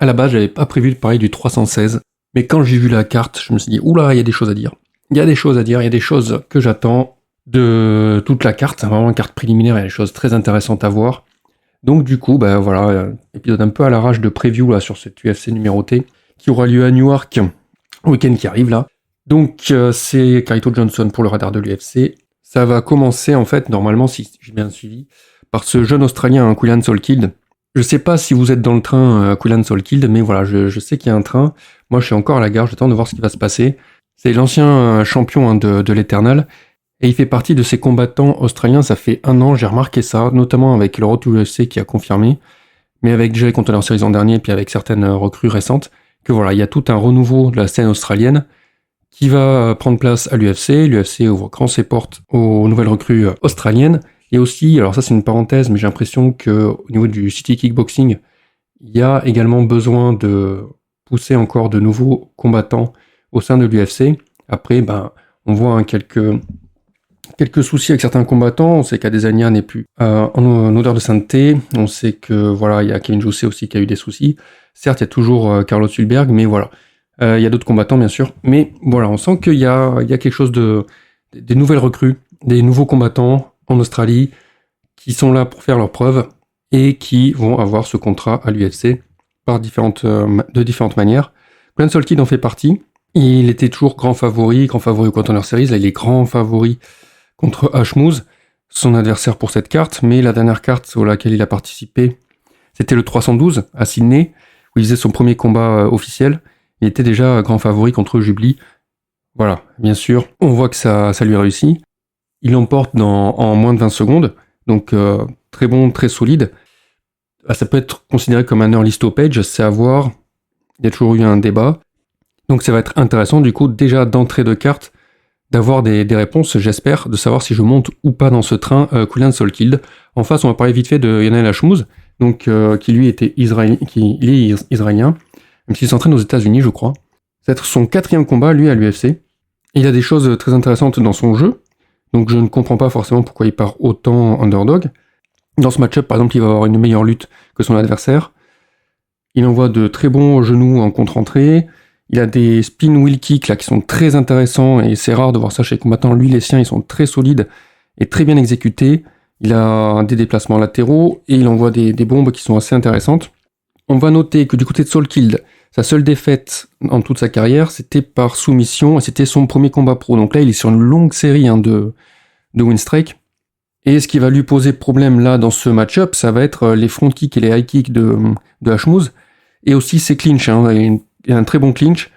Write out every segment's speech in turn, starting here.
À la base, j'avais pas prévu de parler du 316, mais quand j'ai vu la carte, je me suis dit, oula, il y a des choses à dire. Il y a des choses que j'attends de toute la carte. C'est vraiment une carte préliminaire, il y a des choses très intéressantes à voir. Donc du coup, voilà, épisode un peu à l'arrache de preview là sur cette UFC numéroté qui aura lieu à Newark le week-end qui arrive là. Donc c'est Carlito Johnson pour le radar de l'UFC. Ça va commencer en fait, normalement, si j'ai bien suivi, par ce jeune Australien, Quillan Solkild. Je sais pas si vous êtes dans le train Quillan Solkild, mais voilà, je sais qu'il y a un train. Moi, je suis encore à la gare, j'attends de voir ce qui va se passer. C'est l'ancien champion de l'Eternal, et il fait partie de ces combattants australiens. Ça fait 1 an, j'ai remarqué ça, notamment avec le Road to UFC qui a confirmé, mais avec Jay Contender Series l'an dernier, puis avec certaines recrues récentes, que voilà, il y a tout un renouveau de la scène australienne qui va prendre place à l'UFC. L'UFC ouvre grand ses portes aux nouvelles recrues australiennes. Et aussi, alors ça c'est une parenthèse, mais j'ai l'impression qu'au niveau du City Kickboxing, il y a également besoin de pousser encore de nouveaux combattants au sein de l'UFC. Après, on voit quelques soucis avec certains combattants. On sait qu'Adesanya n'est plus en odeur de sainteté. On sait que voilà, il y a Kevin Jousset aussi qui a eu des soucis. Certes, il y a toujours Carlos Hulberg, mais voilà. Il y a d'autres combattants, bien sûr. Mais voilà, on sent qu'il y a quelque chose des nouvelles recrues, des nouveaux combattants en Australie qui sont là pour faire leurs preuves et qui vont avoir ce contrat à l'UFC de différentes manières. Quillan Solkild en fait partie. Il était toujours grand favori au Contender Series. Là, il est grand favori contre Hashmouz, son adversaire pour cette carte. Mais la dernière carte sur laquelle il a participé, c'était le 312 à Sydney, où il faisait son premier combat officiel. Il était déjà grand favori contre Jubli. Voilà, bien sûr, on voit que ça lui réussit. Il l'emporte en moins de 20 secondes, donc très bon, très solide. Ça peut être considéré comme un early stoppage, c'est à voir. Il y a toujours eu un débat. Donc ça va être intéressant, du coup, déjà d'entrée de carte, d'avoir des réponses, j'espère, de savoir si je monte ou pas dans ce train Quillan Solkild. En face, on va parler vite fait de Yanel Hashmouz, donc qui lui était israélien, même s'il s'entraîne aux États-Unis, je crois. Ça va être son 4e combat, lui, à l'UFC. Il a des choses très intéressantes dans son jeu, donc je ne comprends pas forcément pourquoi il part autant underdog. Dans ce match-up, par exemple, il va avoir une meilleure lutte que son adversaire. Il envoie de très bons genoux en contre-entrée. Il a des spin wheel kicks là, qui sont très intéressants, et c'est rare de voir ça chez les combattants. Lui, les siens, ils sont très solides et très bien exécutés. Il a des déplacements latéraux, et il envoie des bombes qui sont assez intéressantes. On va noter que du côté de Solkild, sa seule défaite en toute sa carrière, c'était par soumission, et c'était son premier combat pro. Donc là, il est sur une longue série de win streak. Et ce qui va lui poser problème là dans ce match-up, ça va être les front kicks et les high kicks de Hashmouz, et aussi ses clinches. Il a un très bon clinch,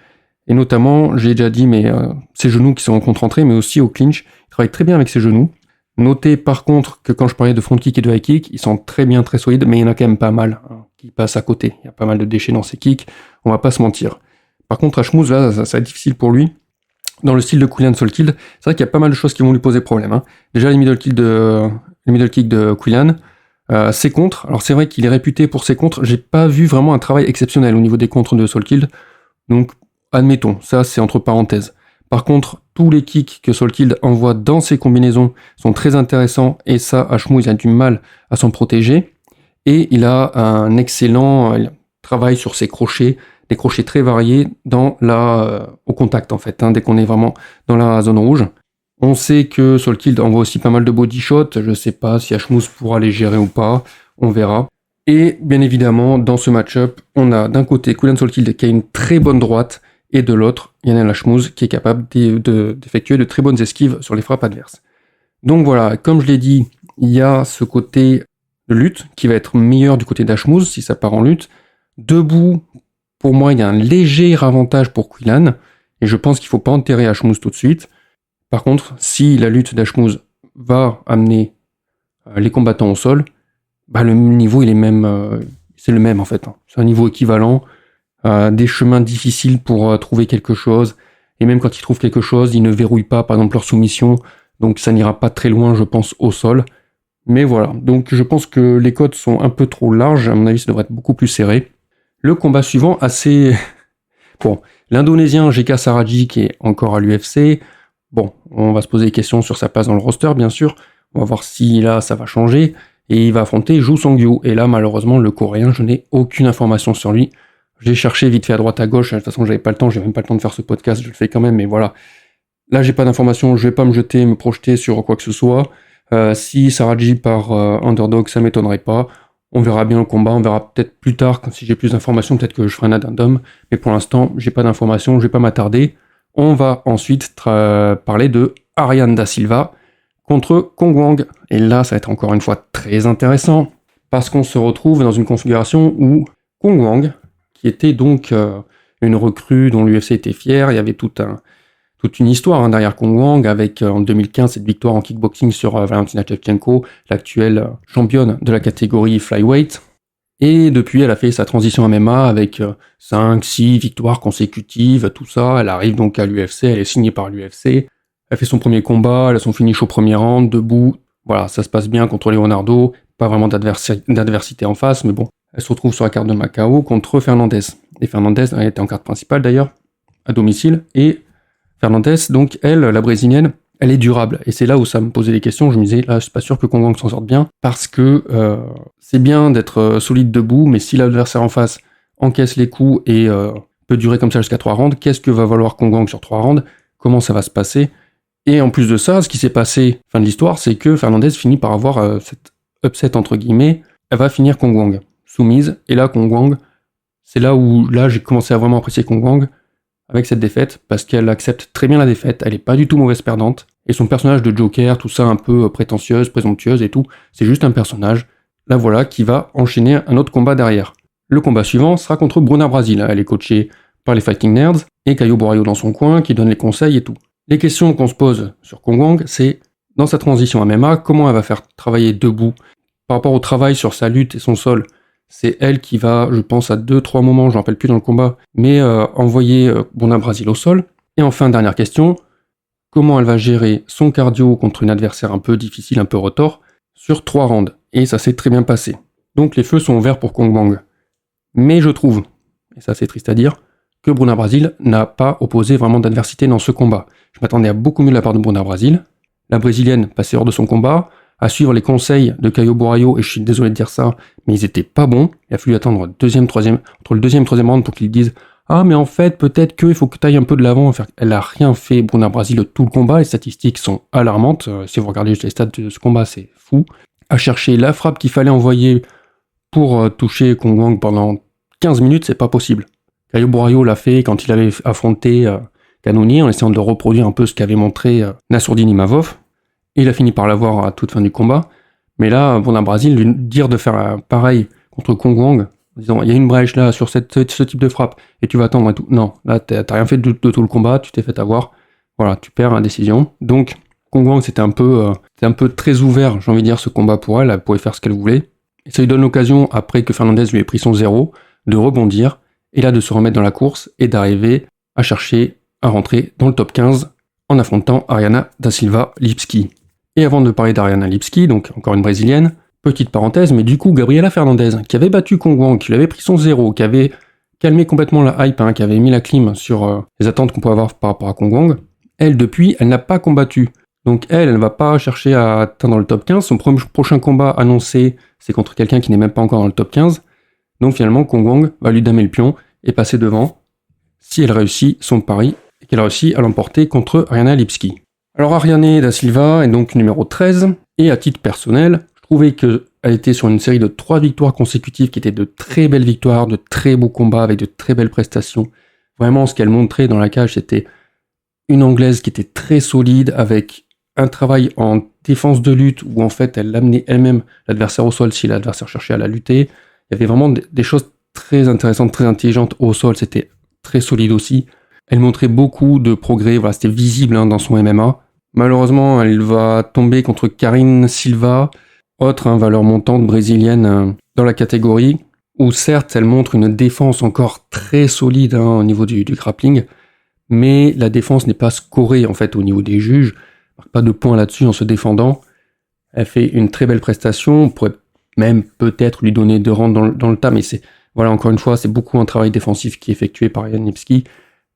et notamment, j'ai déjà dit, mais ses genoux qui sont en contre-entrée, mais aussi au clinch. Il travaille très bien avec ses genoux. Notez par contre que quand je parlais de front kick et de high kick, ils sont très bien, très solides, mais il y en a quand même pas mal qui passent à côté. Il y a pas mal de déchets dans ses kicks, on va pas se mentir. Par contre, Hashmouz, là, ça va être difficile pour lui. Dans le style de Quillan Solkild, c'est vrai qu'il y a pas mal de choses qui vont lui poser problème. Déjà, les middle kicks de Quillan, ses contres. Alors c'est vrai qu'il est réputé pour ses contres. J'ai pas vu vraiment un travail exceptionnel au niveau des contres de Solkild. Donc, admettons, ça c'est entre parenthèses. Par contre, tous les kicks que Solkild envoie dans ses combinaisons sont très intéressants, et ça, Hashmouz, il a du mal à s'en protéger. Et il a un excellent travail sur ses crochets, des crochets très variés au contact en fait, dès qu'on est vraiment dans la zone rouge. On sait que Solkild envoie aussi pas mal de body shots, je sais pas si Hashmouz pourra les gérer ou pas, on verra. Et bien évidemment, dans ce match-up, on a d'un côté Quillan Solkild qui a une très bonne droite, et de l'autre, Yanel Hashmouz qui est capable d'effectuer de très bonnes esquives sur les frappes adverses. Donc voilà, comme je l'ai dit, il y a ce côté de lutte qui va être meilleur du côté d'Hashmouz si ça part en lutte. Debout, pour moi, il y a un léger avantage pour Quillan, et je pense qu'il ne faut pas enterrer Hashmouz tout de suite. Par contre, si la lutte d'Hashmouz va amener les combattants au sol, le niveau il est c'est le même en fait. C'est un niveau équivalent, des chemins difficiles pour trouver quelque chose, et même quand ils trouvent quelque chose, ils ne verrouillent pas par exemple leur soumission, donc ça n'ira pas très loin je pense au sol. Mais voilà, donc je pense que les codes sont un peu trop larges, à mon avis ça devrait être beaucoup plus serré. Le combat suivant, assez... Bon, l'Indonésien GK Saraji qui est encore à l'UFC, bon, on va se poser des questions sur sa place dans le roster bien sûr, on va voir si là ça va changer, et il va affronter Ju Song-Yu, et là malheureusement le coréen, je n'ai aucune information sur lui, J'ai cherché vite fait à droite à gauche, de toute façon j'avais pas le temps, j'ai même pas le temps de faire ce podcast, je le fais quand même, mais voilà. Là j'ai pas d'informations, je vais pas me projeter sur quoi que ce soit. Si Saraji par underdog, ça m'étonnerait pas. On verra bien le combat, on verra peut-être plus tard, si j'ai plus d'informations, peut-être que je ferai un addendum, mais pour l'instant j'ai pas d'informations, je vais pas m'attarder. On va ensuite parler de Ariane Da Silva contre Kong Wang. Et là, ça va être encore une fois très intéressant, parce qu'on se retrouve dans une configuration où Kong Wang, qui était donc une recrue dont l'UFC était fier, il y avait toute une histoire derrière Kong Wang, avec en 2015 cette victoire en kickboxing sur Valentina Shevchenko, l'actuelle championne de la catégorie flyweight. Et depuis, elle a fait sa transition MMA avec 5-6 victoires consécutives, tout ça. Elle arrive donc à l'UFC, elle est signée par l'UFC. Elle fait son premier combat, elle a son finish au premier round, debout. Voilà, ça se passe bien contre Leonardo. Pas vraiment d'adversité en face, mais bon. Elle se retrouve sur la carte de Macao contre Fernandez. Et Fernandez, elle était en carte principale d'ailleurs, à domicile. Et Fernandez, donc elle, la brésilienne, elle est durable. Et c'est là où ça me posait des questions. Je me disais, là, je suis pas sûr que Kong Wang s'en sorte bien, parce que c'est bien d'être solide debout, mais si l'adversaire en face encaisse les coups et peut durer comme ça jusqu'à 3 rounds, qu'est-ce que va valoir Kong Wang sur 3 rounds? Comment ça va se passer? Et en plus de ça, ce qui s'est passé, fin de l'histoire, c'est que Fernandez finit par avoir cette upset entre guillemets. Elle va finir Kong Wang soumise. Et là, Kong Wang, c'est là où j'ai commencé à vraiment apprécier Kong Wang avec cette défaite, parce qu'elle accepte très bien la défaite, elle est pas du tout mauvaise perdante, et son personnage de Joker, tout ça un peu prétentieuse, présomptueuse et tout, c'est juste un personnage, là voilà, qui va enchaîner un autre combat derrière. Le combat suivant sera contre Bruna Brasil, elle est coachée par les Fighting Nerds, et Caio Borraio dans son coin, qui donne les conseils et tout. Les questions qu'on se pose sur Kong Wang, c'est, dans sa transition à MMA, comment elle va faire travailler debout, par rapport au travail sur sa lutte et son sol. C'est elle qui va, je pense, à 2-3 moments, je ne me rappelle plus dans le combat, mais envoyer Bruna Brasil au sol. Et enfin, dernière question, comment elle va gérer son cardio contre une adversaire un peu difficile, un peu retors, sur 3 rounds. Et ça s'est très bien passé. Donc les feux sont ouverts pour Kong Wang. Mais je trouve, et ça c'est triste à dire, que Bruna Brasil n'a pas opposé vraiment d'adversité dans ce combat. Je m'attendais à beaucoup mieux de la part de Bruna Brasil. La brésilienne passait hors de son combat, à suivre les conseils de Caio Borraio, et je suis désolé de dire ça, mais ils étaient pas bons. Il a fallu attendre entre le deuxième et troisième round pour qu'ils disent « Ah, mais en fait, peut-être qu'il faut que tu ailles un peu de l'avant. » Elle a rien fait, Bruna Brasil, tout le combat. Les statistiques sont alarmantes. Si vous regardez juste les stats de ce combat, c'est fou. À chercher la frappe qu'il fallait envoyer pour toucher Kong Wang pendant 15 minutes, c'est pas possible. Caio Borraio l'a fait quand il avait affronté Cannonier, en essayant de reproduire un peu ce qu'avait montré Nassourdine Imavov. Et il a fini par l'avoir à toute fin du combat. Mais là, Bruna Brasil, lui dire de faire pareil contre Kong Wang, en disant il y a une brèche là sur ce type de frappe, et tu vas attendre et tout. Non, là, t'as rien fait de tout le combat, tu t'es fait avoir. Voilà, tu perds la décision. Donc, Kong Wang, c'était un peu très ouvert, j'ai envie de dire, ce combat pour elle. Elle pouvait faire ce qu'elle voulait. Et ça lui donne l'occasion, après que Fernandez lui ait pris son 0, de rebondir, et là de se remettre dans la course, et d'arriver à chercher à rentrer dans le top 15 en affrontant Ariana Da Silva Lipski. Et avant de parler d'Ariana Lipski, donc encore une brésilienne, petite parenthèse, mais du coup Gabriela Fernandez, qui avait battu Kong Wang, qui lui avait pris son 0, qui avait calmé complètement la hype, qui avait mis la clim sur les attentes qu'on pouvait avoir par rapport à Kong Wang, elle depuis, elle n'a pas combattu. Donc elle ne va pas chercher à atteindre le top 15, son prochain combat annoncé, c'est contre quelqu'un qui n'est même pas encore dans le top 15, donc finalement Kong Wang va lui damer le pion et passer devant, si elle réussit son pari, et qu'elle réussit à l'emporter contre Ariana Lipski. Alors Ariane Da Silva est donc numéro 13, et à titre personnel, je trouvais qu'elle était sur une série de 3 victoires consécutives qui étaient de très belles victoires, de très beaux combats avec de très belles prestations. Vraiment, ce qu'elle montrait dans la cage, c'était une anglaise qui était très solide, avec un travail en défense de lutte, où en fait elle amenait elle-même l'adversaire au sol si l'adversaire cherchait à la lutter. Il y avait vraiment des choses très intéressantes, très intelligentes au sol, c'était très solide aussi. Elle montrait beaucoup de progrès, voilà, c'était visible dans son MMA. Malheureusement, elle va tomber contre Karine Silva, autre valeur montante brésilienne dans la catégorie, où certes, elle montre une défense encore très solide au niveau du grappling, mais la défense n'est pas scorée en fait au niveau des juges, pas de points là-dessus en se défendant. Elle fait une très belle prestation, on pourrait même peut-être lui donner 2 rounds dans le tas, mais c'est, voilà, encore une fois, c'est beaucoup un travail défensif qui est effectué par Ariane Lipski,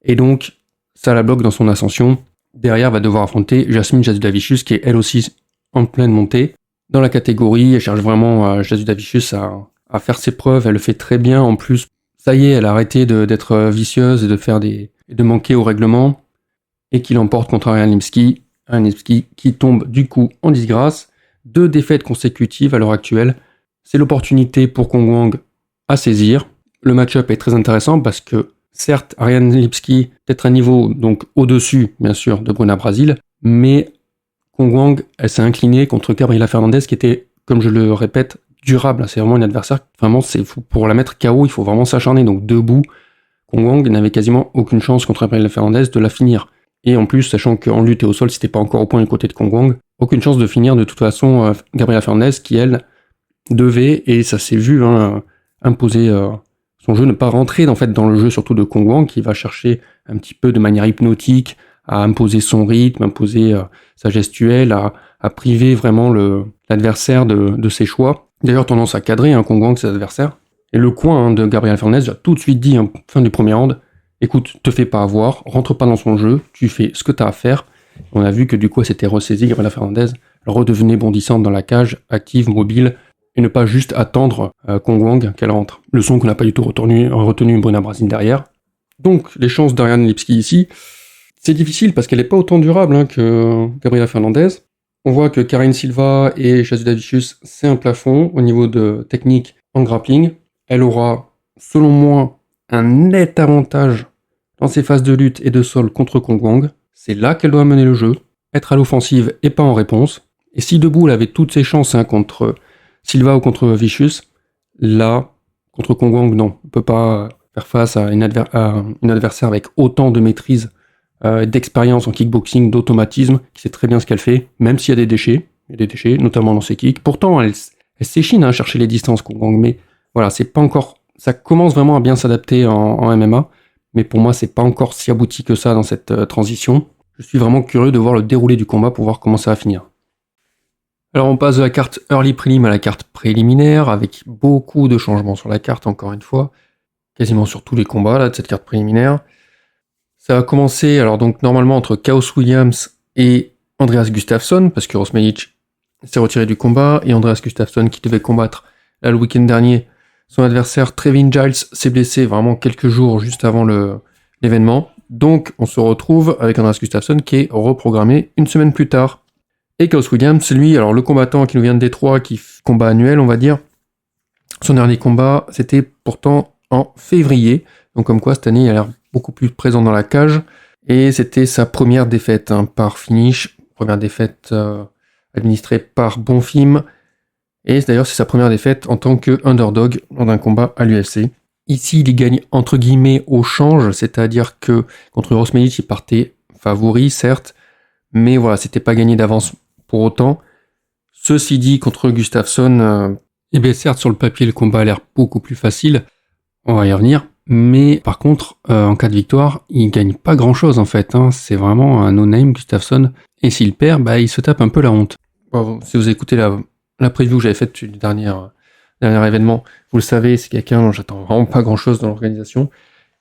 et donc ça la bloque dans son ascension. Derrière, va devoir affronter Jasmine Jasudavicius, qui est elle aussi en pleine montée. Dans la catégorie, elle cherche vraiment Jasudavicius à faire ses preuves, elle le fait très bien. En plus, ça y est, elle a arrêté d'être vicieuse et de manquer au règlement, et qu'il emporte contre Ariane Lipski. Ariane Lipski qui tombe du coup en disgrâce. 2 défaites consécutives à l'heure actuelle. C'est l'opportunité pour Kong Wang à saisir. Le match-up est très intéressant parce que, certes, Ariane Lipski peut-être un niveau donc au-dessus, bien sûr, de Bruna Brasil, mais Kong Wang, elle s'est inclinée contre Gabriela Fernandez qui était, comme je le répète, durable. C'est vraiment une adversaire, vraiment, pour la mettre KO, il faut vraiment s'acharner. Donc debout, Kong Wang n'avait quasiment aucune chance contre Gabriela Fernandez de la finir. Et en plus, sachant qu'en lutte et au sol, c'était pas encore au point du côté de Kong Wang, aucune chance de finir de toute façon Gabriela Fernandez qui, elle, devait, et ça s'est vu, imposer son jeu, ne pas rentrer en fait dans le jeu surtout de Kong Wang qui va chercher un petit peu de manière hypnotique à imposer son rythme, imposer sa gestuelle, à priver vraiment l'adversaire de ses choix. D'ailleurs, tendance à cadrer Kong Wang ses adversaires. Et le coin de Gabriela Fernandez a tout de suite dit, fin du premier round, écoute, te fais pas avoir, rentre pas dans son jeu, tu fais ce que tu as à faire. On a vu que du coup, elle s'était ressaisie, Gabriela Fernandez, elle redevenait bondissante dans la cage, active, mobile, et ne pas juste attendre Kong Wang qu'elle rentre. Le son qu'on n'a pas du tout retenu Bruna Brasil derrière. Donc, les chances d'Ariane Lipski ici, c'est difficile parce qu'elle n'est pas autant durable que Gabriela Fernandez. On voit que Karine Silva et Jasula Vicious, c'est un plafond au niveau de technique en grappling. Elle aura, selon moi, un net avantage dans ses phases de lutte et de sol contre Kong Wang. C'est là qu'elle doit mener le jeu, être à l'offensive et pas en réponse. Et si debout, elle avait toutes ses chances contre Silva ou contre Vicious, là, contre Kong Wang, non. On ne peut pas faire face à une adversaire avec autant de maîtrise, d'expérience en kickboxing, d'automatisme, qui sait très bien ce qu'elle fait, même s'il y a des déchets, notamment dans ses kicks. Pourtant, elle s'échine à chercher les distances, Kong Wang, mais voilà, c'est pas encore... Ça commence vraiment à bien s'adapter en MMA, mais pour moi, c'est pas encore si abouti que ça dans cette transition. Je suis vraiment curieux de voir le déroulé du combat pour voir comment ça va finir. Alors on passe de la carte early prelim à la carte préliminaire, avec beaucoup de changements sur la carte, encore une fois, quasiment sur tous les combats là, de cette carte préliminaire. Ça va commencer alors donc normalement entre Chaos Williams et Andreas Gustafsson, parce que Rosmanic s'est retiré du combat, et Andreas Gustafsson qui devait combattre là, le week-end dernier, son adversaire Trevin Giles s'est blessé vraiment quelques jours juste avant l'événement. Donc on se retrouve avec Andreas Gustafsson qui est reprogrammé une semaine plus tard. Et Chaos Williams, lui, alors le combattant qui nous vient de Détroit, qui combat annuel, on va dire, son dernier combat, c'était pourtant en février. Donc comme quoi, cette année, il a l'air beaucoup plus présent dans la cage. Et c'était sa première défaite par finish. Première défaite administrée par Bonfim. Et d'ailleurs, c'est sa première défaite en tant que underdog lors d'un combat à l'UFC. Ici, il gagne entre guillemets au change, c'est-à-dire que contre Rosmanic, il partait favori, certes, mais voilà, c'était pas gagné d'avance pour autant. Ceci dit, contre Gustafsson, eh bien certes, sur le papier, le combat a l'air beaucoup plus facile, on va y revenir, mais par contre, en cas de victoire, il gagne pas grand-chose en fait, c'est vraiment un no-name, Gustafsson, et s'il perd, il se tape un peu la honte. Bon, si vous écoutez la preview que j'avais faite du dernier événement, vous le savez, c'est quelqu'un dont j'attends vraiment pas grand-chose dans l'organisation.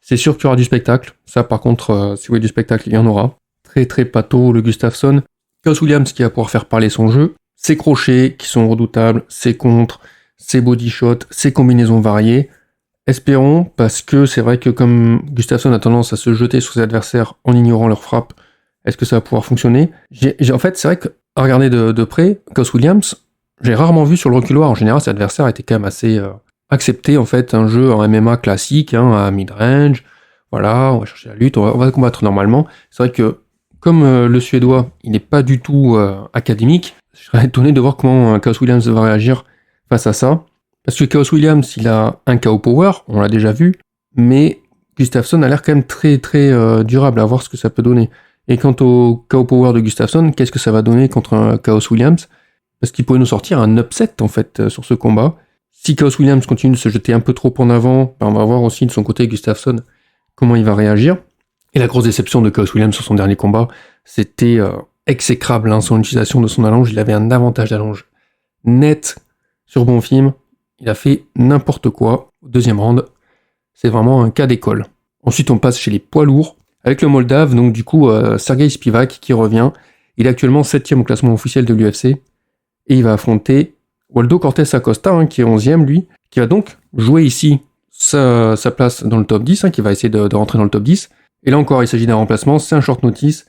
C'est sûr qu'il y aura du spectacle, ça par contre, si vous voulez du spectacle, il y en aura. Très très pâteau le Gustafsson. Chaos Williams qui va pouvoir faire parler son jeu, ses crochets qui sont redoutables, ses contres, ses body shots, ses combinaisons variées. Espérons, parce que c'est vrai que comme Gustafsson a tendance à se jeter sur ses adversaires en ignorant leurs frappes, est-ce que ça va pouvoir fonctionner ? En fait, c'est vrai qu'à regarder de près, Chaos Williams, j'ai rarement vu sur le reculoir. En général, ses adversaires étaient quand même assez acceptés, en fait, un jeu en MMA classique, à mid-range. Voilà, on va chercher la lutte, on va combattre normalement. C'est vrai que comme le Suédois, il n'est pas du tout académique, je serais étonné de voir comment Chaos Williams va réagir face à ça. Parce que Chaos Williams, il a un KO power, on l'a déjà vu, mais Gustafsson a l'air quand même très très durable, à voir ce que ça peut donner. Et quant au KO power de Gustafsson, qu'est-ce que ça va donner contre un Chaos Williams ? Parce qu'il pourrait nous sortir un upset en fait sur ce combat. Si Chaos Williams continue de se jeter un peu trop en avant, on va voir aussi de son côté Gustafsson comment il va réagir. Et la grosse déception de Chaos Williams sur son dernier combat, c'était exécrable, son utilisation de son allonge. Il avait un avantage d'allonge net sur Bonfim. Il a fait n'importe quoi au deuxième round. C'est vraiment un cas d'école. Ensuite, on passe chez les poids lourds avec le Moldave, donc du coup, Sergei Spivak qui revient. Il est actuellement 7ème au classement officiel de l'UFC et il va affronter Waldo Cortés Acosta, qui est 11ème lui, qui va donc jouer ici sa place dans le top 10, qui va essayer de rentrer dans le top 10. Et là encore, il s'agit d'un remplacement, c'est un short notice,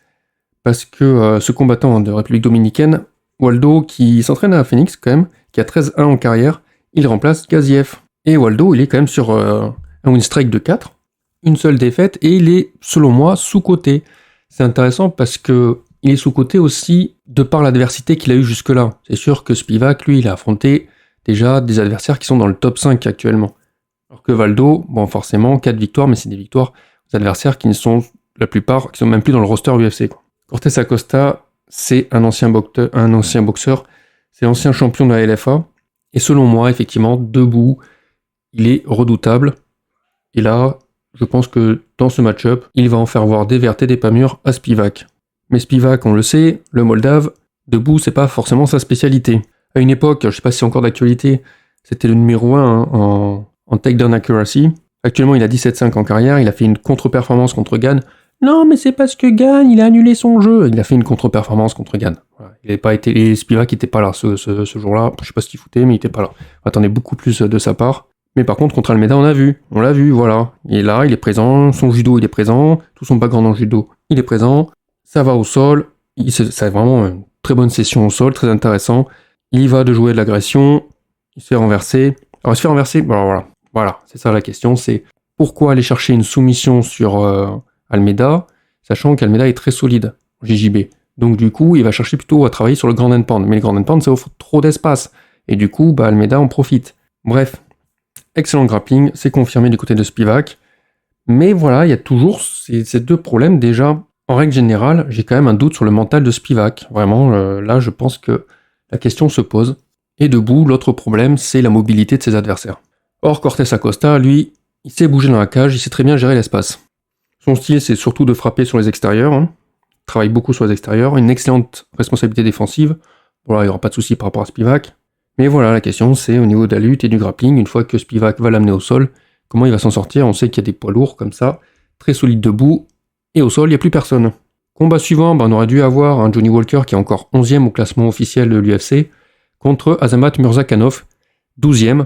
parce que ce combattant de République Dominicaine, Waldo, qui s'entraîne à Phoenix quand même, qui a 13-1 en carrière, il remplace Gaziev. Et Waldo, il est quand même sur un win streak de 4, une seule défaite, et il est, selon moi, sous-coté. C'est intéressant parce que il est sous-coté aussi de par l'adversité qu'il a eue jusque-là. C'est sûr que Spivak, lui, il a affronté déjà des adversaires qui sont dans le top 5 actuellement. Alors que Waldo, bon, forcément, 4 victoires, mais c'est des victoires aux adversaires qui ne sont, la plupart, qui sont même plus dans le roster UFC. Cortés Acosta, c'est un ancien boxeur, c'est l'ancien champion de la LFA, et selon moi, effectivement, debout, il est redoutable. Et là, je pense que dans ce match-up, il va en faire voir des vertes et des pas mûres à Spivak. Mais Spivak, on le sait, le Moldave, debout, c'est pas forcément sa spécialité. À une époque, je sais pas si c'est encore d'actualité, c'était le numéro 1 en takedown accuracy. Actuellement, il a 17-5 en carrière, il a fait une contre-performance contre Gane. Non, mais c'est parce que Gane, il a annulé son jeu. Il a fait une contre-performance contre Gane. Voilà. Il n'avait pas été, et Spivak n'était pas là ce jour-là. Je sais pas ce qu'il foutait, mais il était pas là. On attendait beaucoup plus de sa part. Mais par contre, contre Almeida, on l'a vu, voilà. Il est là, il est présent, son judo, il est présent, tout son background en judo, il est présent. Ça va au sol, c'est vraiment une très bonne session au sol, très intéressant. Il y va de jouer de l'agression, il se fait renverser. Alors, il se fait renverser, voilà, c'est ça la question, c'est pourquoi aller chercher une soumission sur Almeida, sachant qu'Almeida est très solide en JJB. Donc du coup, il va chercher plutôt à travailler sur le grand and pound. Mais le grand and pound, ça offre trop d'espace. Et du coup, Almeida en profite. Bref, excellent grappling, c'est confirmé du côté de Spivak. Mais voilà, il y a toujours ces deux problèmes. Déjà, en règle générale, j'ai quand même un doute sur le mental de Spivak. Vraiment, là, je pense que la question se pose. Et debout, l'autre problème, c'est la mobilité de ses adversaires. Or, Cortés Acosta, lui, il sait bouger dans la cage, il sait très bien gérer l'espace. Son style, c'est surtout de frapper sur les extérieurs. Il travaille beaucoup sur les extérieurs. Une excellente responsabilité défensive. Voilà, il n'y aura pas de souci par rapport à Spivak. Mais voilà, la question, c'est au niveau de la lutte et du grappling, une fois que Spivak va l'amener au sol, comment il va s'en sortir? On sait qu'il y a des poids lourds comme ça, très solides debout, et au sol, il n'y a plus personne. Combat suivant, on aurait dû avoir un Johnny Walker qui est encore 11e au classement officiel de l'UFC, contre Azamat Murzakanov, 12e.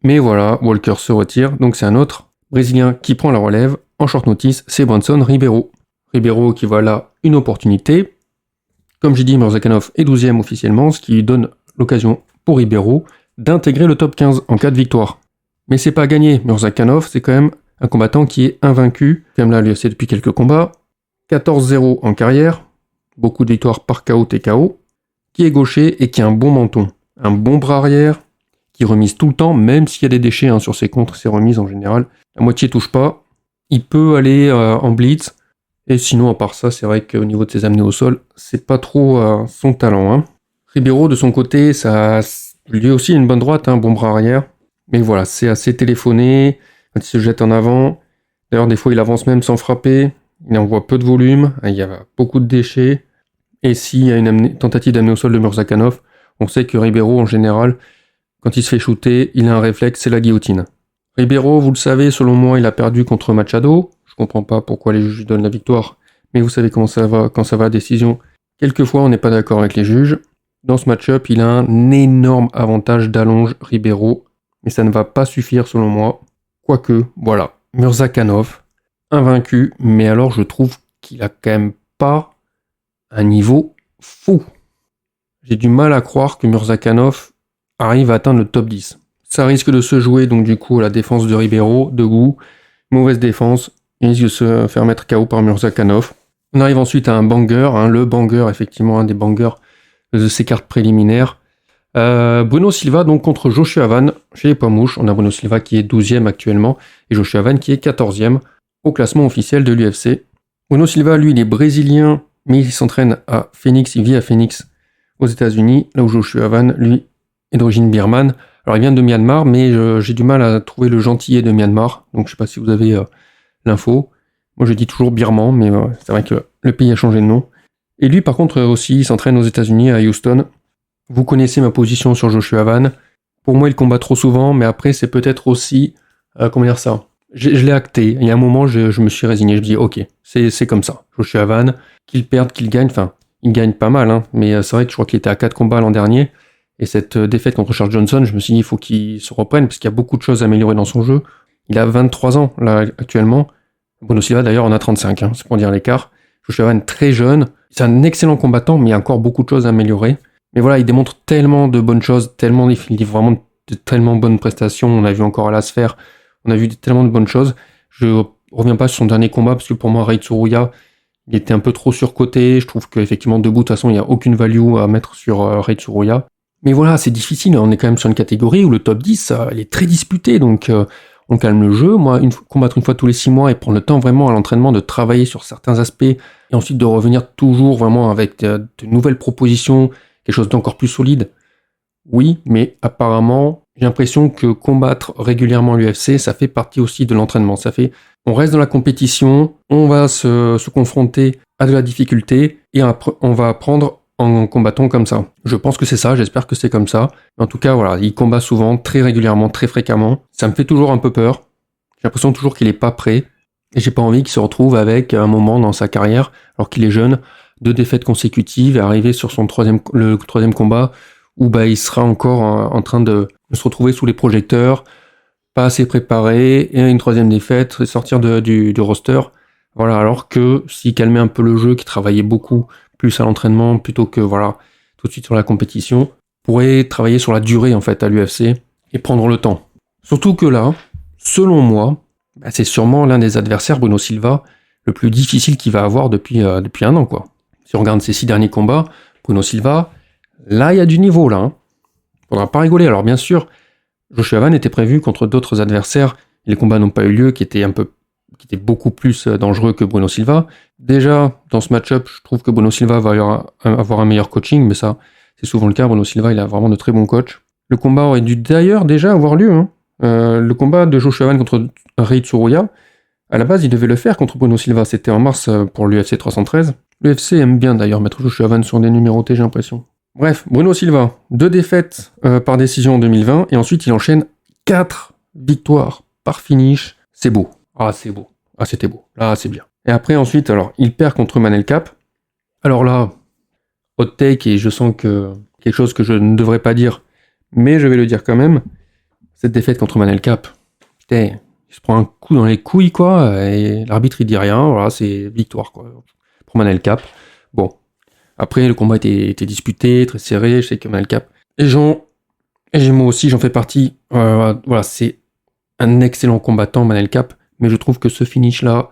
Mais voilà, Walker se retire, donc c'est un autre Brésilien qui prend la relève. En short notice, c'est Branson Ribeiro. Ribeiro qui voit là une opportunité. Comme j'ai dit, Murzakanov est 12e officiellement, ce qui lui donne l'occasion pour Ribeiro d'intégrer le top 15 en cas de victoire. Mais c'est pas gagné, Murzakanov, c'est quand même un combattant qui est invaincu, quand même là à l'UFC depuis quelques combats, 14-0 en carrière, beaucoup de victoires par KO TKO, qui est gaucher et qui a un bon menton, un bon bras arrière, qui remise tout le temps, même s'il y a des déchets sur ses contres, ses remises en général. La moitié touche pas, il peut aller en blitz, et sinon à part ça, c'est vrai qu'au niveau de ses amenés au sol, c'est pas trop son talent. Ribeiro de son côté, ça lui aussi une bonne droite, un bon bras arrière, mais voilà, c'est assez téléphoné, quand il se jette en avant, d'ailleurs des fois il avance même sans frapper, il envoie peu de volume, il y a beaucoup de déchets, et s'il y a une tentative d'amener au sol de Murzakanov, on sait que Ribeiro en général, quand il se fait shooter, il a un réflexe, c'est la guillotine. Ribeiro, vous le savez, selon moi, il a perdu contre Machado. Je comprends pas pourquoi les juges donnent la victoire, mais vous savez comment ça va quand ça va à décision. Quelquefois, on n'est pas d'accord avec les juges. Dans ce match-up, il a un énorme avantage d'allonge Ribeiro, mais ça ne va pas suffire selon moi. Quoique, voilà, Murzakanov, invaincu, mais alors je trouve qu'il a quand même pas un niveau fou. J'ai du mal à croire que Murzakanov arrive à atteindre le top 10. Ça risque de se jouer donc du coup à la défense de Ribeiro, debout, mauvaise défense, il risque de se faire mettre KO par Murzakanov. On arrive ensuite à un banger, le banger effectivement, un des bangers de ces cartes préliminaires. Bruno Silva donc contre Joshua Van chez les poids mouches. On a Bruno Silva qui est 12e actuellement et Joshua Van qui est 14e au classement officiel de l'UFC. Bruno Silva, lui, il est brésilien, mais il s'entraîne à Phoenix, il vit à Phoenix aux États-Unis, là où Joshua Van, lui, est d'origine birmane. Alors il vient de Myanmar, mais j'ai du mal à trouver le gentillet de Myanmar, donc je sais pas si vous avez l'info. Moi je dis toujours birman, mais c'est vrai que le pays a changé de nom. Et lui par contre aussi, il s'entraîne aux États-Unis, à Houston. Vous connaissez ma position sur Joshua Van. Pour moi il combat trop souvent, mais après c'est peut-être aussi, comment dire ça, je l'ai acté. Il y a un moment je me suis résigné, je me dis ok, c'est comme ça. Joshua Van, qu'il perde, qu'il gagne, enfin il gagne pas mal, mais c'est vrai que je crois qu'il était à 4 combats l'an dernier. Et cette défaite contre Charles Johnson, je me suis dit, il faut qu'il se reprenne, parce qu'il y a beaucoup de choses à améliorer dans son jeu. Il a 23 ans, là, actuellement. Bruno Silva, d'ailleurs, en a 35, hein, c'est pour dire l'écart. Joshua Van, très jeune. C'est un excellent combattant, mais il y a encore beaucoup de choses à améliorer. Mais voilà, il démontre tellement de bonnes choses, il livre vraiment de tellement bonnes prestations. On a vu encore à la sphère, on a vu tellement de bonnes choses. Je reviens pas sur son dernier combat, parce que pour moi, Rei Tsuruya, il était un peu trop surcoté. Je trouve qu'effectivement, debout, de toute façon, il n'y a aucune value à mettre sur Rei Tsuruya. Mais voilà, c'est difficile. On est quand même sur une catégorie où le top 10, il est très disputé. Donc, on calme le jeu. Moi, combattre une fois tous les 6 mois et prendre le temps vraiment à l'entraînement de travailler sur certains aspects et ensuite de revenir toujours vraiment avec de nouvelles propositions, quelque chose d'encore plus solide. Oui, mais apparemment, j'ai l'impression que combattre régulièrement l'UFC, ça fait partie aussi de l'entraînement. On reste dans la compétition, on va se confronter à de la difficulté et on va apprendre en combattant comme ça. Je pense que c'est ça, j'espère que c'est comme ça. En tout cas, voilà, il combat souvent, très régulièrement, très fréquemment. Ça me fait toujours un peu peur. J'ai l'impression toujours qu'il est pas prêt. Et j'ai pas envie qu'il se retrouve avec un moment dans sa carrière, alors qu'il est jeune, 2 défaites consécutives et arriver sur le troisième combat où il sera encore en train de se retrouver sous les projecteurs, pas assez préparé, et une 3e défaite, sortir du roster. Voilà, alors que s'il calmait un peu le jeu, qu'il travaillait beaucoup plus à l'entraînement plutôt que tout de suite sur la compétition, pourrait travailler sur la durée en fait à l'UFC et prendre le temps. Surtout que là, selon moi, c'est sûrement l'un des adversaires, Bruno Silva, le plus difficile qu'il va avoir depuis 1 an, quoi. Si on regarde ses 6 derniers combats, Bruno Silva, là il y a du niveau là. Faudra pas rigoler. Alors bien sûr, Joshua Van était prévu contre d'autres adversaires. Les combats n'ont pas eu lieu, qui étaient beaucoup plus dangereux que Bruno Silva. Déjà, dans ce match-up, je trouve que Bruno Silva va avoir un meilleur coaching, mais ça, c'est souvent le cas. Bruno Silva, il a vraiment de très bons coachs. Le combat aurait dû d'ailleurs déjà avoir lieu. Le combat de Joshua Van contre Rei Tsuruya, à la base, il devait le faire contre Bruno Silva. C'était en mars pour l'UFC 313. L'UFC aime bien d'ailleurs mettre Joshua Van sur des numérotés, j'ai l'impression. Bref, Bruno Silva, 2 défaites par décision en 2020, et ensuite il enchaîne 4 victoires par finish. C'est beau. Ah, c'est beau. Ah, c'était beau. Là, c'est bien. Et après, ensuite, alors, il perd contre Manel Kape. Alors là, hot take, et je sens que quelque chose que je ne devrais pas dire, mais je vais le dire quand même. Cette défaite contre Manel Kape, putain, il se prend un coup dans les couilles, quoi, et l'arbitre, il dit rien. Voilà, c'est victoire, quoi, pour Manel Kape. Bon. Après, le combat était disputé, très serré. Je sais que Manel Kape et moi aussi, j'en fais partie. Voilà, c'est un excellent combattant, Manel Kape, mais je trouve que ce finish-là,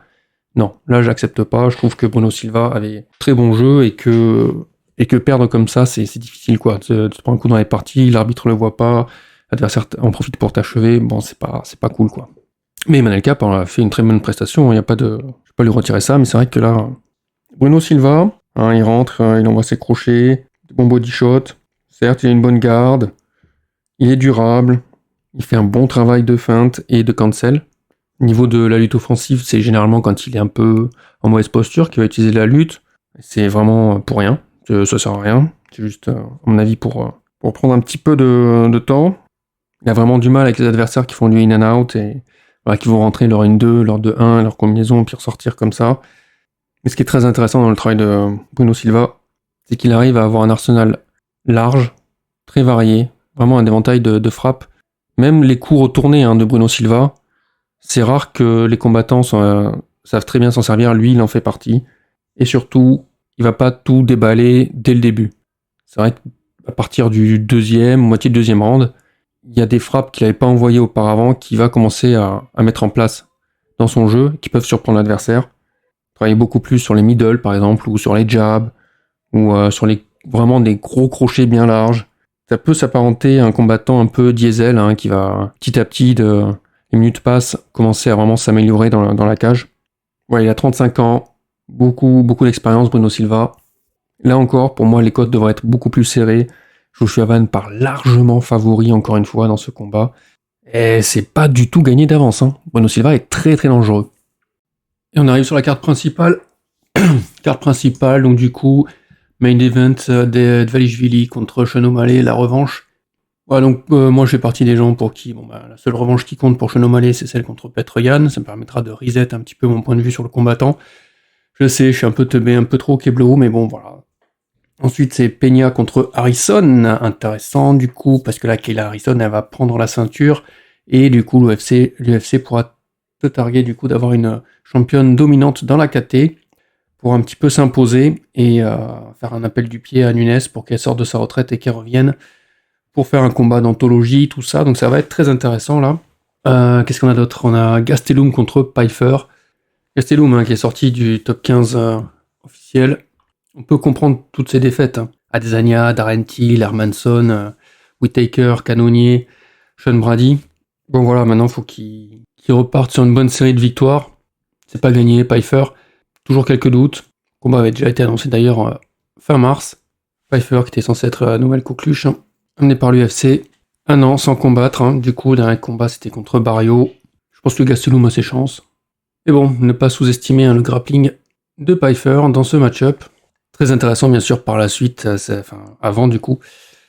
non, là, j'accepte pas. Je trouve que Bruno Silva avait très bon jeu et que perdre comme ça, c'est difficile, quoi. Tu te prends un coup dans les parties, l'arbitre le voit pas, l'adversaire en profite pour t'achever. Bon, c'est pas cool, quoi. Mais Manel Kape a fait une très bonne prestation. Je vais pas lui retirer ça, mais c'est vrai que là, Bruno Silva, il rentre, il envoie ses crochets, des bons body shots. Certes, il a une bonne garde, il est durable, il fait un bon travail de feinte et de cancel. Au niveau de la lutte offensive, c'est généralement quand il est un peu en mauvaise posture qu'il va utiliser la lutte. C'est vraiment pour rien, ça sert à rien. C'est juste, à mon avis, pour prendre un petit peu de temps. Il a vraiment du mal avec les adversaires qui font du in and out et qui vont rentrer leur 1-2, leur 2-1, leur combinaison, puis ressortir comme ça. Mais ce qui est très intéressant dans le travail de Bruno Silva, c'est qu'il arrive à avoir un arsenal large, très varié, vraiment un éventail de frappes. Même les coups retournés de Bruno Silva, c'est rare que les combattants savent très bien s'en servir. Lui, il en fait partie. Et surtout, il va pas tout déballer dès le début. C'est vrai qu'à partir du moitié de 2e round, il y a des frappes qu'il n'avait pas envoyées auparavant qu'il va commencer à mettre en place dans son jeu, qui peuvent surprendre l'adversaire. Travailler beaucoup plus sur les middle, par exemple, ou sur les jabs, ou sur vraiment des gros crochets bien larges. Ça peut s'apparenter à un combattant un peu diesel, qui va petit à petit, les minutes passent, commencer à vraiment s'améliorer dans la cage. Ouais, il a 35 ans, beaucoup d'expérience, Bruno Silva. Là encore, pour moi, les cotes devraient être beaucoup plus serrées. Joshua Van part largement favori, encore une fois, dans ce combat. Et c'est pas du tout gagné d'avance. Bruno Silva est très très dangereux. Et on arrive sur la carte principale. Donc du coup, main event de Dvalishvili contre Sean O'Malley, la revanche. Ouais, donc moi je fais partie des gens pour qui la seule revanche qui compte pour Sean O'Malley, c'est celle contre Petr Yan. Ça me permettra de reset un petit peu mon point de vue sur le combattant. Je sais, je suis un peu teubé, un peu trop Keblou, mais bon voilà. Ensuite c'est Peña contre Harrison, intéressant du coup, parce que là Kayla Harrison elle va prendre la ceinture, Et du coup, l'UFC pourra se targuer du coup d'avoir une championne dominante dans la KT pour un petit peu s'imposer et faire un appel du pied à Nunes pour qu'elle sorte de sa retraite et qu'elle revienne pour faire un combat d'anthologie, tout ça. Donc ça va être très intéressant là. Qu'est-ce qu'on a d'autre? On a Gastelum contre Pfeiffer. Gastelum qui est sorti du top 15 officiel. On peut comprendre toutes ces défaites. Adesanya, Darren Till, Hermansson, Whittaker, Cannonier, Sean Brady. Bon voilà, maintenant il faut qu'il reparte sur une bonne série de victoires. C'est pas gagné, Pfeiffer. Toujours quelques doutes. Le combat avait déjà été annoncé d'ailleurs fin mars. Pfeiffer qui était censé être la nouvelle coqueluche, amené par l'UFC. Un an sans combattre. Du coup, le dernier combat c'était contre Barrio. Je pense que Gastelum a ses chances. Mais bon, ne pas sous-estimer le grappling de Pfeiffer dans ce match-up. Très intéressant bien sûr par la suite, avant du coup.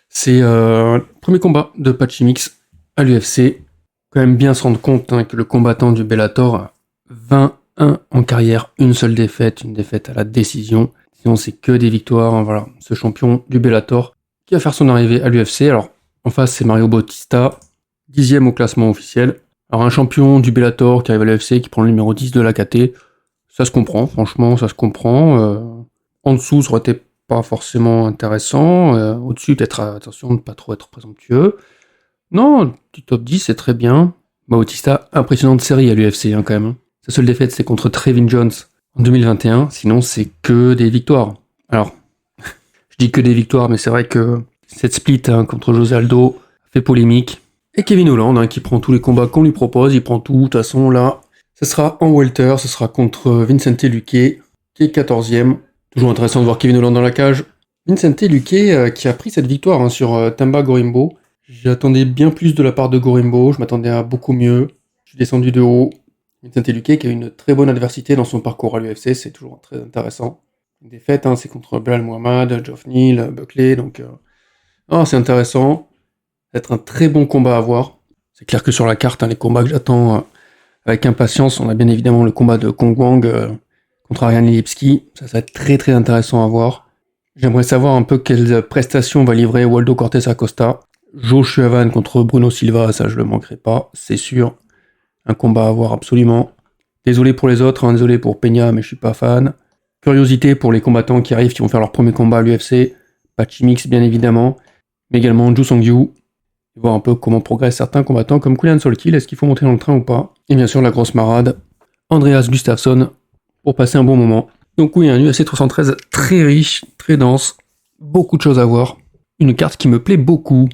C'est le premier combat de Pachimix à l'UFC. Quand même bien se rendre compte que le combattant du Bellator, 21 en carrière, une seule défaite, une défaite à la décision. Sinon c'est que des victoires, voilà. Ce champion du Bellator qui va faire son arrivée à l'UFC. Alors en face c'est Mario Bautista, 10e au classement officiel. Alors un champion du Bellator qui arrive à l'UFC, qui prend le numéro 10 de la KT, ça se comprend, franchement ça se comprend. En dessous ça aurait été pas forcément intéressant. Au-dessus peut-être attention de ne pas trop être présomptueux. Non, du top 10 c'est très bien. Bautista, impressionnante série à l'UFC quand même. Sa seule défaite c'est contre Trevin Jones en 2021, sinon c'est que des victoires. Alors, je dis que des victoires, mais c'est vrai que cette split contre José Aldo fait polémique. Et Kevin Holland qui prend tous les combats qu'on lui propose, il prend tout, de toute façon là, ce sera en welter, ce sera contre Vicente Luque, qui est 14e. Toujours intéressant de voir Kevin Holland dans la cage. Vicente Luque qui a pris cette victoire sur Tamba Gorimbo. J'attendais bien plus de la part de Gorimbo, je m'attendais à beaucoup mieux. Je suis descendu de haut. Vicente Luque qui a une très bonne adversité dans son parcours à l'UFC, c'est toujours très intéressant. Une défaite, c'est contre Belal Muhammad, Geoff Neal, Buckley, donc c'est intéressant. Ça va être un très bon combat à voir. C'est clair que sur la carte, les combats que j'attends avec impatience, on a bien évidemment le combat de Kong Wang contre Ariane Lipski. Ça va être très très intéressant à voir. J'aimerais savoir un peu quelles prestations va livrer Waldo Cortés Acosta. Joshua Evan contre Bruno Silva, ça je le manquerai pas, c'est sûr. Un combat à voir absolument. Désolé pour les autres, désolé pour Peña, mais je suis pas fan. Curiosité pour les combattants qui arrivent, qui vont faire leur premier combat à l'UFC. Pachimix bien évidemment, mais également Ju Song-Yu. Voir un peu comment progressent certains combattants comme Kulian Solkil, est-ce qu'il faut monter dans le train ou pas. Et bien sûr la grosse marade, Andreas Gustafsson, pour passer un bon moment. Donc oui, un UFC 313 très riche, très dense, beaucoup de choses à voir. Une carte qui me plaît beaucoup.